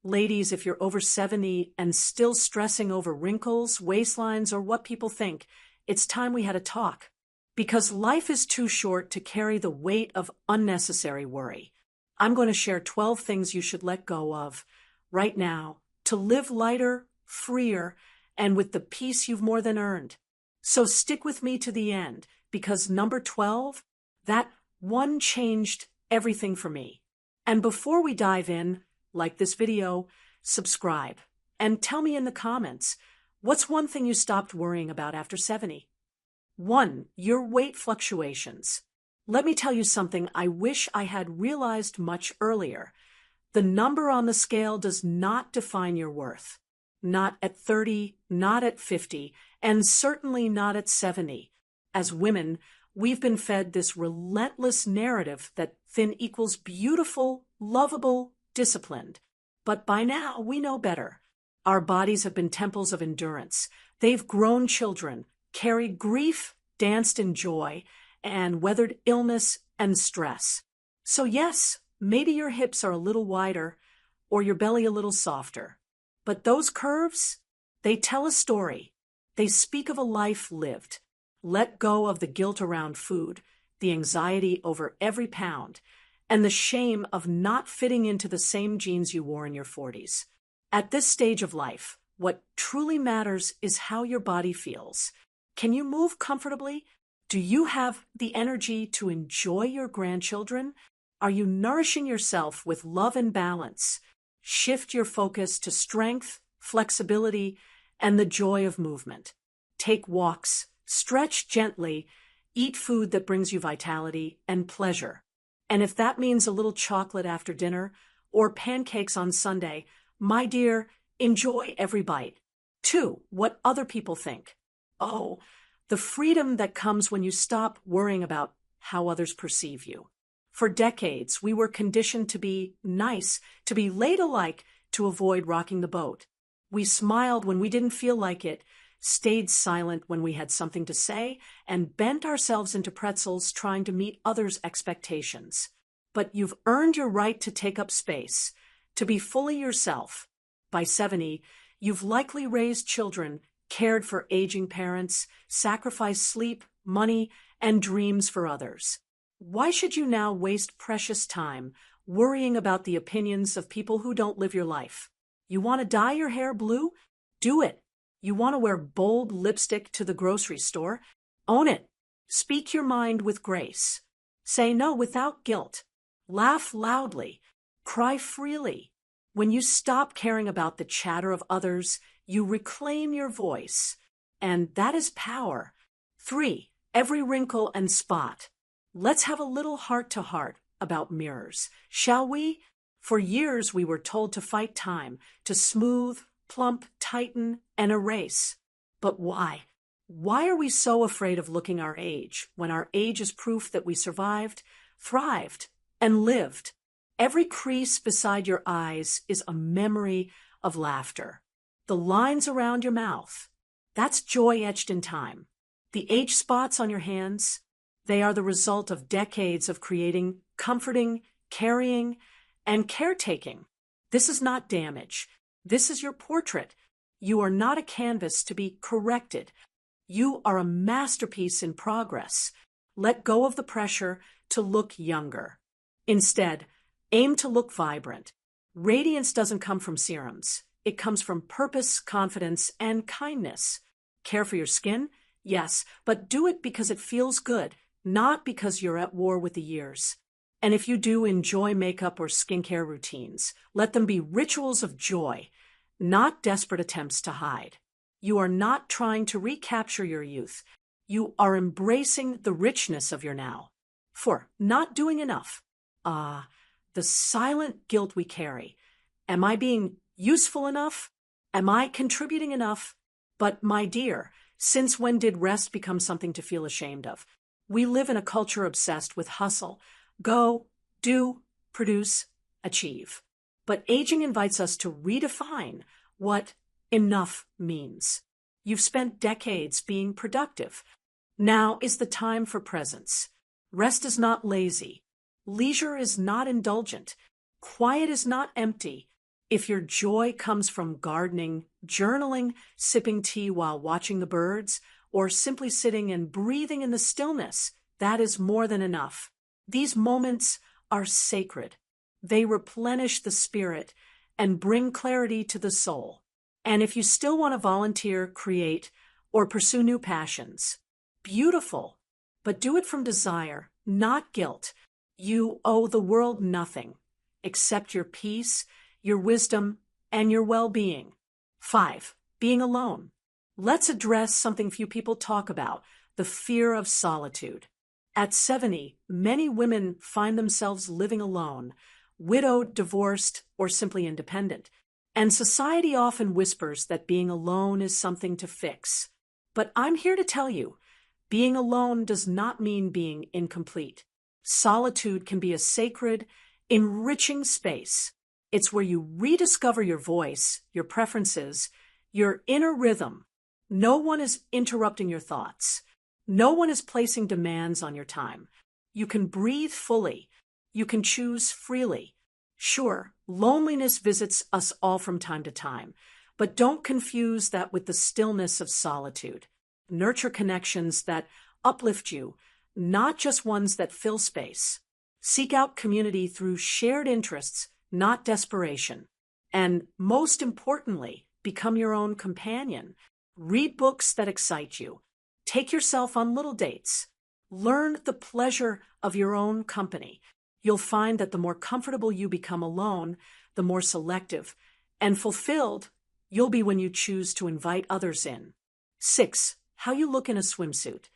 Ladies, if you're over 70 and still stressing over wrinkles, waistlines, or what people think, it's time we had a talk. Because life is too short to carry the weight of unnecessary worry. I'm going to share 12 things you should let go of right now to live lighter, freer, and with the peace you've more than earned. So stick with me to the end, because number 12, that one changed everything for me. And before we dive in, like this video, subscribe, and tell me in the comments, what's one thing you stopped worrying about after 70? 1. Your weight fluctuations. Let me tell you something I wish I had realized much earlier. The number on the scale does not define your worth. Not at 30, not at 50, and certainly not at 70. As women, we've been fed this relentless narrative that thin equals beautiful, lovable, disciplined. But by now, we know better. Our bodies have been temples of endurance. They've grown children, carried grief, danced in joy, and weathered illness and stress. So yes, maybe your hips are a little wider or your belly a little softer. But those curves, they tell a story. They speak of a life lived. Let go of the guilt around food, the anxiety over every pound, and the shame of not fitting into the same jeans you wore in your 40s. At this stage of life, what truly matters is how your body feels. Can you move comfortably? Do you have the energy to enjoy your grandchildren? Are you nourishing yourself with love and balance? Shift your focus to strength, flexibility, and the joy of movement. Take walks, stretch gently, eat food that brings you vitality and pleasure. And if that means a little chocolate after dinner or pancakes on Sunday, my dear, enjoy every bite. 2. What other people think. Oh, the freedom that comes when you stop worrying about how others perceive you. For decades, we were conditioned to be nice, to be ladylike, to avoid rocking the boat. We smiled when we didn't feel like it, stayed silent when we had something to say, and bent ourselves into pretzels trying to meet others' expectations. But you've earned your right to take up space, to be fully yourself. By 70, you've likely raised children, cared for aging parents, sacrificed sleep, money, and dreams for others. Why should you now waste precious time worrying about the opinions of people who don't live your life? You want to dye your hair blue? Do it. You want to wear bold lipstick to the grocery store? Own it. Speak your mind with grace. Say no without guilt. Laugh loudly. Cry freely. When you stop caring about the chatter of others, you reclaim your voice. And that is power. 3. Every wrinkle and spot. Let's have a little heart-to-heart about mirrors, shall we? For years we were told to fight time, to smooth, plump, tighten, and erase. But why? Why are we so afraid of looking our age, when our age is proof that we survived, thrived, and lived? Every crease beside your eyes is a memory of laughter. The lines around your mouth, that's joy etched in time. The age spots on your hands, they are the result of decades of creating, comforting, carrying, and caretaking. This is not damage. This is your portrait. You are not a canvas to be corrected. You are a masterpiece in progress. Let go of the pressure to look younger. Instead, aim to look vibrant. Radiance doesn't come from serums. It comes from purpose, confidence, and kindness. Care for your skin? Yes, but do it because it feels good, not because you're at war with the years. And if you do enjoy makeup or skincare routines, let them be rituals of joy, not desperate attempts to hide. You are not trying to recapture your youth. You are embracing the richness of your now. 4. Not doing enough. The silent guilt we carry. Am I being useful enough? Am I contributing enough? But my dear, since when did rest become something to feel ashamed of? We live in a culture obsessed with hustle. Go, do, produce, achieve. But aging invites us to redefine what enough means. You've spent decades being productive. Now is the time for presence. Rest is not lazy. Leisure is not indulgent. Quiet is not empty. If your joy comes from gardening, journaling, sipping tea while watching the birds, or simply sitting and breathing in the stillness, that is more than enough. These moments are sacred. They replenish the spirit and bring clarity to the soul. And if you still want to volunteer, create, or pursue new passions, beautiful, but do it from desire, not guilt. You owe the world nothing except your peace, your wisdom, and your well-being. 5. Being alone. Let's address something few people talk about, the fear of solitude. At 70, many women find themselves living alone, widowed, divorced, or simply independent. And society often whispers that being alone is something to fix. But I'm here to tell you, being alone does not mean being incomplete. Solitude can be a sacred, enriching space. It's where you rediscover your voice, your preferences, your inner rhythm. No one is interrupting your thoughts. No one is placing demands on your time. You can breathe fully. You can choose freely. Sure, loneliness visits us all from time to time, but don't confuse that with the stillness of solitude. Nurture connections that uplift you, not just ones that fill space. Seek out community through shared interests, not desperation. And most importantly, become your own companion. Read books that excite you. Take yourself on little dates. Learn the pleasure of your own company. You'll find that the more comfortable you become alone, the more selective and fulfilled you'll be when you choose to invite others in. 6. How you look in a swimsuit.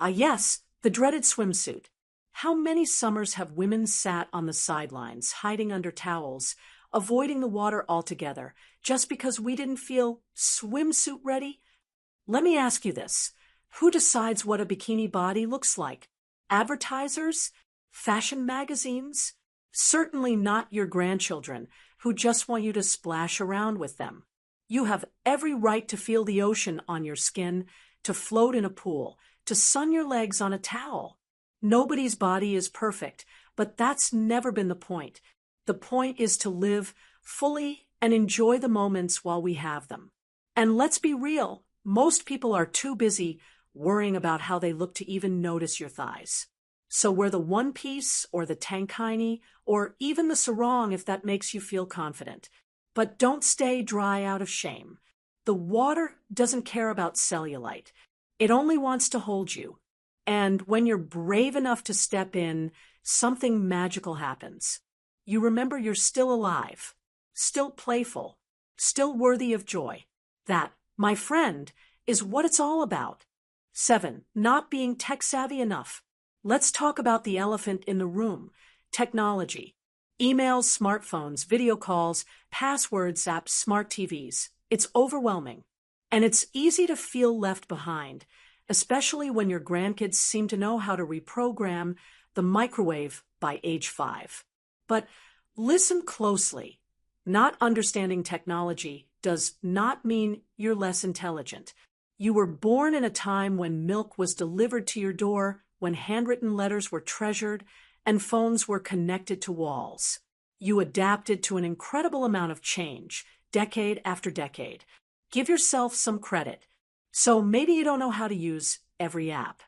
Yes, the dreaded swimsuit. How many summers have women sat on the sidelines, hiding under towels, avoiding the water altogether, just because we didn't feel swimsuit ready? Let me ask you this. Who decides what a bikini body looks like? Advertisers? Fashion magazines? Certainly not your grandchildren, who just want you to splash around with them. You have every right to feel the ocean on your skin, to float in a pool, to sun your legs on a towel. Nobody's body is perfect, but that's never been the point. The point is to live fully and enjoy the moments while we have them. And let's be real, most people are too busy worrying about how they look to even notice your thighs. So wear the one piece or the tankini or even the sarong if that makes you feel confident. But don't stay dry out of shame. The water doesn't care about cellulite. It only wants to hold you. And when you're brave enough to step in, something magical happens. You remember you're still alive, still playful, still worthy of joy. That, my friend, is what it's all about. 7. Not being tech-savvy enough. Let's talk about the elephant in the room, technology. Emails, smartphones, video calls, passwords, apps, smart TVs. It's overwhelming. And it's easy to feel left behind, especially when your grandkids seem to know how to reprogram the microwave by age 5. But listen closely. Not understanding technology does not mean you're less intelligent. You were born in a time when milk was delivered to your door, when handwritten letters were treasured, and phones were connected to walls. You adapted to an incredible amount of change, decade after decade. Give yourself some credit. So maybe you don't know how to use every app.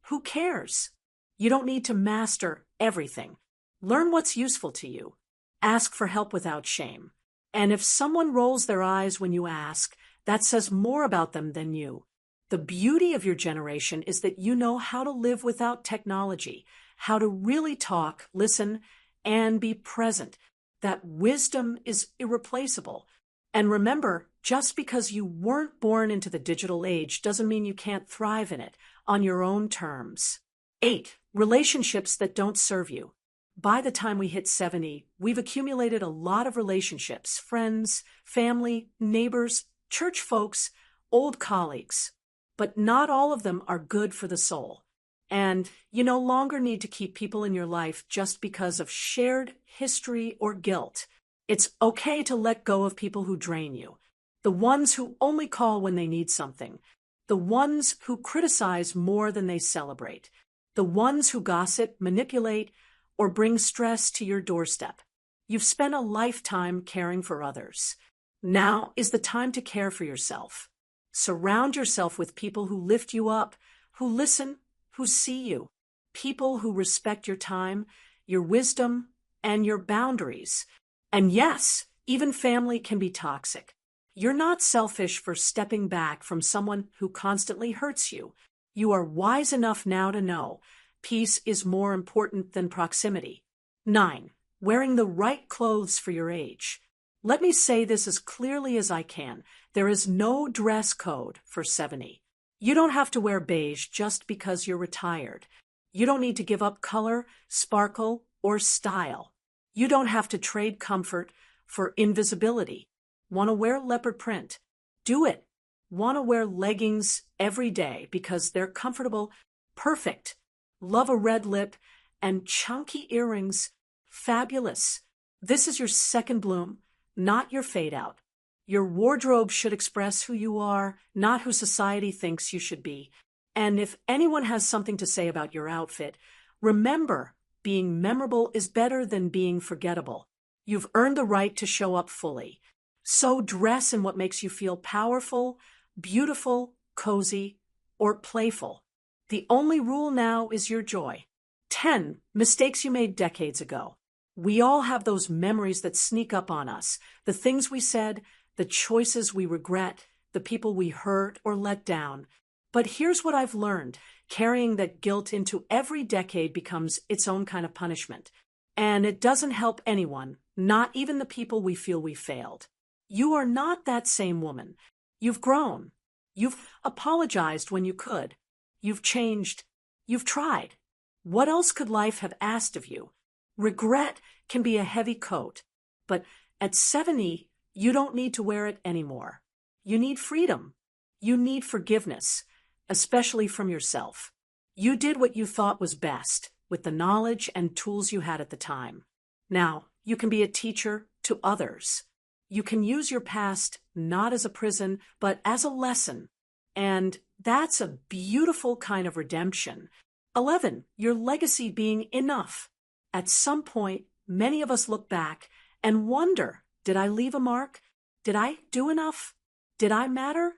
Who cares? You don't need to master everything. Learn what's useful to you. Ask for help without shame. And if someone rolls their eyes when you ask, that says more about them than you. The beauty of your generation is that you know how to live without technology, how to really talk, listen, and be present. That wisdom is irreplaceable. And remember, just because you weren't born into the digital age doesn't mean you can't thrive in it on your own terms. 8. Relationships that don't serve you. By the time we hit 70, we've accumulated a lot of relationships, friends, family, neighbors, church folks, old colleagues. But not all of them are good for the soul. And you no longer need to keep people in your life just because of shared history or guilt. It's okay to let go of people who drain you. The ones who only call when they need something. The ones who criticize more than they celebrate. The ones who gossip, manipulate, or bring stress to your doorstep. You've spent a lifetime caring for others. Now is the time to care for yourself. Surround yourself with people who lift you up, who listen, who see you. People who respect your time, your wisdom, and your boundaries. And yes, even family can be toxic. You're not selfish for stepping back from someone who constantly hurts you. You are wise enough now to know peace is more important than proximity. 9. Wearing the right clothes for your age. Let me say this as clearly as I can. There is no dress code for 70. You don't have to wear beige just because you're retired. You don't need to give up color, sparkle, or style. You don't have to trade comfort for invisibility. Want to wear leopard print? Do it. Want to wear leggings every day because they're comfortable? Perfect. Love a red lip and chunky earrings? Fabulous. This is your second bloom, not your fade out. Your wardrobe should express who you are, not who society thinks you should be. And if anyone has something to say about your outfit, remember, being memorable is better than being forgettable. You've earned the right to show up fully. So dress in what makes you feel powerful, beautiful, cozy, or playful. The only rule now is your joy. 10. Mistakes you made decades ago. We all have those memories that sneak up on us, the things we said, the choices we regret, the people we hurt or let down. But here's what I've learned. Carrying that guilt into every decade becomes its own kind of punishment. And it doesn't help anyone, not even the people we feel we failed. You are not that same woman. You've grown. You've apologized when you could. You've changed. You've tried. What else could life have asked of you? Regret can be a heavy coat, but at 70, you don't need to wear it anymore. You need freedom. You need forgiveness, especially from yourself. You did what you thought was best with the knowledge and tools you had at the time. Now, you can be a teacher to others. You can use your past not as a prison, but as a lesson. And that's a beautiful kind of redemption. 11. Your legacy being enough. At some point, many of us look back and wonder, did I leave a mark? Did I do enough? Did I matter?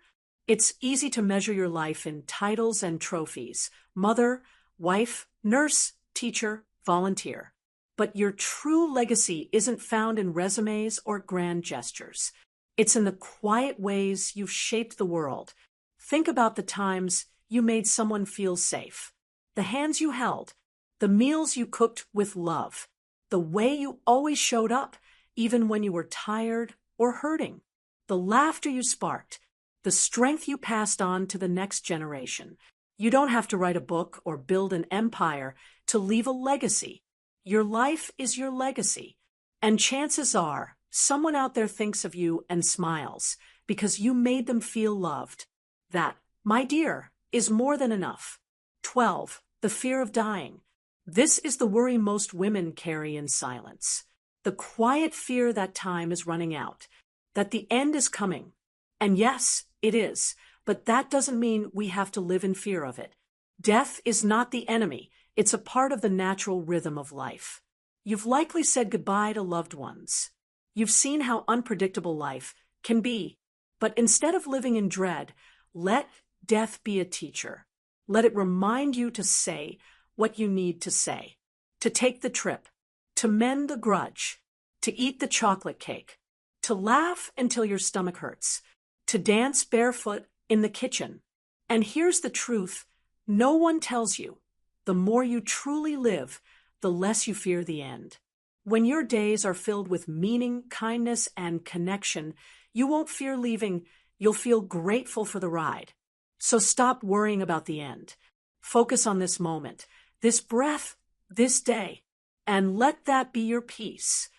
It's easy to measure your life in titles and trophies. Mother, wife, nurse, teacher, volunteer. But your true legacy isn't found in resumes or grand gestures. It's in the quiet ways you've shaped the world. Think about the times you made someone feel safe. The hands you held. The meals you cooked with love. The way you always showed up, even when you were tired or hurting. The laughter you sparked. The strength you passed on to the next generation. You don't have to write a book or build an empire to leave a legacy. Your life is your legacy. And chances are, someone out there thinks of you and smiles because you made them feel loved. That, my dear, is more than enough. 12. The fear of dying. This is the worry most women carry in silence. The quiet fear that time is running out, that the end is coming. And yes, it is, but that doesn't mean we have to live in fear of it. Death is not the enemy. It's a part of the natural rhythm of life. You've likely said goodbye to loved ones. You've seen how unpredictable life can be. But instead of living in dread, let death be a teacher. Let it remind you to say what you need to say, to take the trip, to mend the grudge, to eat the chocolate cake, to laugh until your stomach hurts, to dance barefoot in the kitchen. And here's the truth. No one tells you. The more you truly live, the less you fear the end. When your days are filled with meaning, kindness, and connection, you won't fear leaving. You'll feel grateful for the ride. So stop worrying about the end. Focus on this moment, this breath, this day, and let that be your peace.